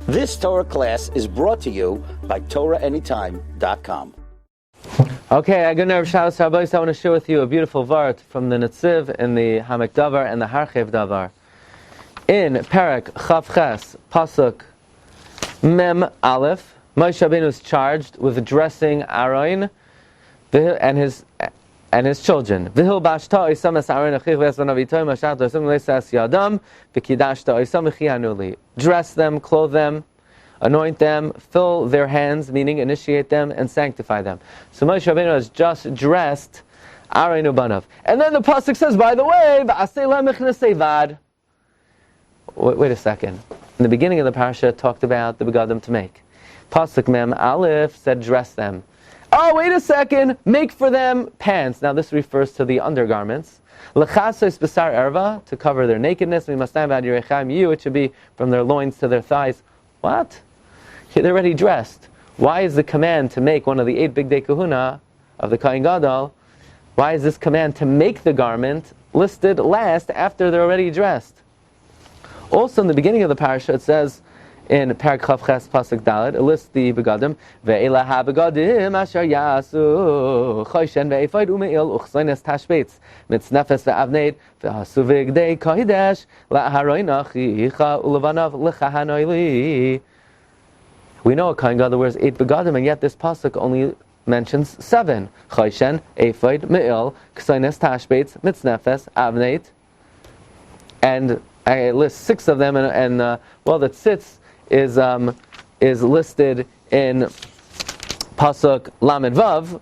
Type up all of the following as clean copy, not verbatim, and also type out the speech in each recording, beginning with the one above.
This Torah class is brought to you by TorahAnytime.com. Okay, I want to share with you a beautiful vart from the Netziv in the Hamek Davar and the Harchev Davar. In Perek Chavches Pasuk Mem Aleph, Moshe Rabbeinu is charged with dressing Aaron and his children. V'hil bashta oisam es Aaron achich v'esvan avitoy mashach doisam leisas yadam v'kidashta oisam v'chianuli. Dress them, clothe them, anoint them, fill their hands, meaning initiate them and sanctify them. So Moshe Rabbeinu has just dressed Aaron ubanav. And then the pasuk says, by the way, v'asei lem mechnasei vad. Wait a second. In the beginning of the Parsha, it talked about the begadim to make. Pasuk Mem Aleph said dress them. Oh, wait a second, make for them pants. Now this refers to the undergarments. L'chasos b'sar erva, to cover their nakedness. We must have you, it should be from their loins to their thighs. What? They're already dressed. Why is the command to make one of the 8 Bigdei Kehuna of the Kohen Gadol, why is this command to make the garment listed last after they're already dressed? Also in the beginning of the Parsha it says, in Perek Chavches Pasuk Dalet, it lists the begadim. Ve'ela ha-begadim asher yasu choyshen ve'efod u'me'il uchzoines tashbetz mitznefes ve'avneit ve'asu Bigdei kodesh la'haroin achicha u'levanav l'chahanoili. We know a Kohen Gadol wears 8 begadim, and yet this pasuk only mentions 7. Choyshen, efod, me'il, uchzoines tashbetz, mitznefes, avneit, and I list 6 of them, and the tzitz is listed in Pasuk Lamed Vav,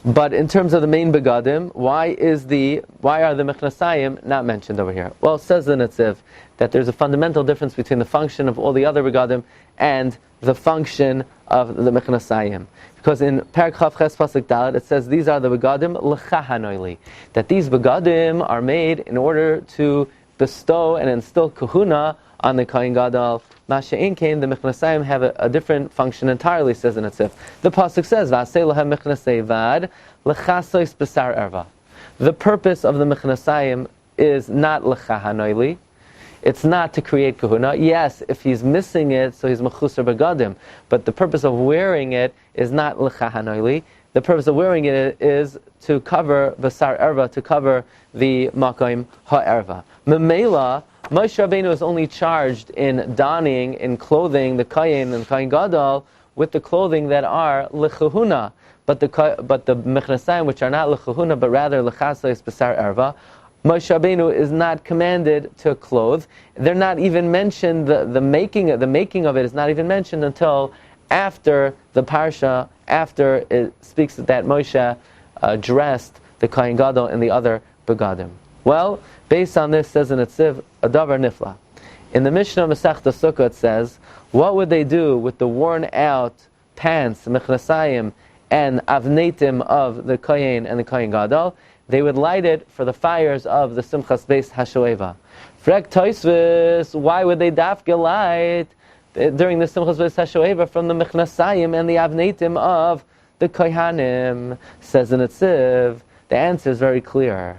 but in terms of the main begadim, why are the mechnasayim not mentioned over here? Well, it says the Netziv that there's a fundamental difference between the function of all the other begadim and the function of the mechnasayim. Because in Perek Chavches Pasuk Dalet it says these are the begadim l'chahanoili, that these begadim are made in order to bestow and instill Kehuna on the Kohen Gadol. Masha'in came, the Mechnasayim have a different function entirely, says in Netziv. The pasuk says, "V'asei lahem mechnasei vad lechasos b'sar erva." The purpose of the Mechnasayim is not l'chahanoili. It's not to create Kehuna. Yes, if he's missing it, so he's mechusar begadim. But the purpose of wearing it is not l'chahanoili. The purpose of wearing it is to cover b'sar erva, to cover the makom ha'erva. Memela, Moshe Rabbeinu is only charged in donning, in clothing the Kohen and Kohen Gadol with the clothing that are l'chehuna, but the mechnasayim which are not l'chehuna but rather l'chasos b'sar erva, Moshe Rabbeinu is not commanded to clothe. They're not even mentioned. The making of it is not even mentioned until after the Parsha, after it speaks that Moshe dressed the Kohen Gadol and the other begadim. Well, based on this, says in Netziv, a davar nifla. In the Mishnah Masechta Sukkah it says, what would they do with the worn out pants, mechnasayim, and avneitim of the Kohen and the Kohen Gadol? They would light it for the fires of the Simchas Beis HaShoeva. Frek Toisvis, why would they dafke light during the Simchas Beis HaShoeva from the mechnasayim and the avneitim of the Kohanim? Says in Netziv, the answer is very clear.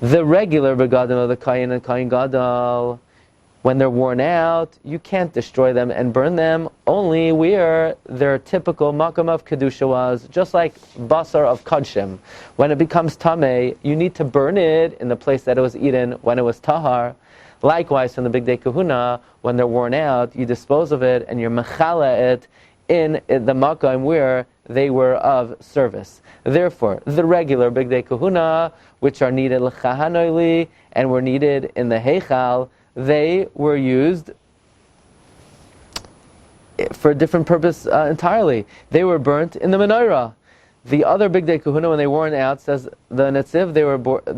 The regular begadim of the Kohen and Kohen Gadol, when they're worn out, you can't destroy them and burn them, only where their typical makam of kedusha was, just like basar of kodshim. When it becomes tameh, you need to burn it in the place that it was eaten when it was tahar. Likewise, from the Bigdei Kehuna, when they're worn out, you dispose of it and you're mechala it in the makam where they were of service. Therefore, the regular Bigdei Kehuna, which are needed l'chahanoili and were needed in the heichal, they were used for a different purpose entirely. They were burnt in the menorah. The other Bigdei Kehuna, when they worn out, says the Netziv,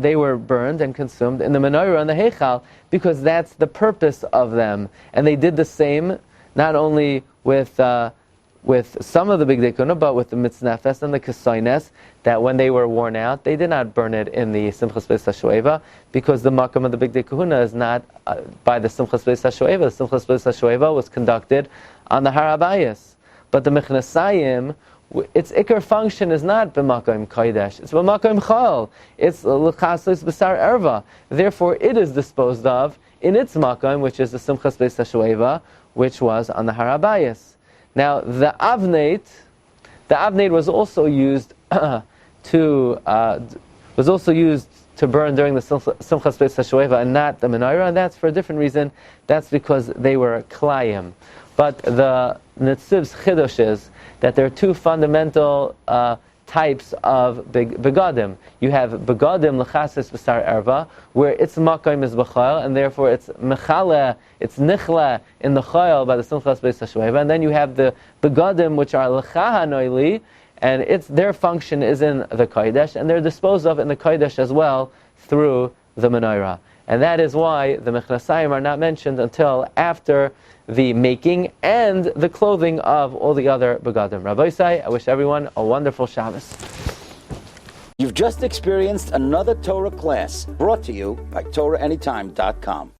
they were burned and consumed in the menorah and the heichal because that's the purpose of them. And they did the same not only with some of the Bigdei Kehuna, but with the mitznefes and the kesoines, that when they were worn out, they did not burn it in the Simchas Beis HaShoeva, because the makam of the Bigdei Kehuna is not by the Simchas Beis HaShoeva. The Simchas Beis HaShoeva was conducted on the Har Habayis. But the Mechnasayim, its ikar function is not b'makom kodesh, it's b'makom chal. It's l'chasos b'sar erva. Therefore, it is disposed of in its makom, which is the Simchas Beis HaShoeva, which was on the Har HaBayis. Now, the avneit was also used to burn during the Simchas Beis HaShoeva and not the menorah, and that's for a different reason. That's because they were klayim. But the Netziv's chidush is that there are two fundamental types of begadim. You have begadim lechasis b'sar erva, where its makom is b'chayil, and therefore it's mechala, it's nichla in the chayil by the Simchas Beis HaShoeva. And then you have the begadim which are lecha hanoili, and their function is in the kodesh, and they're disposed of in the kodesh as well through the menorah. And that is why the mechnasayim are not mentioned until after the making and the clothing of all the other begadim. Rabbi, I wish everyone a wonderful Shabbos. You've just experienced another Torah class brought to you by TorahAnytime.com.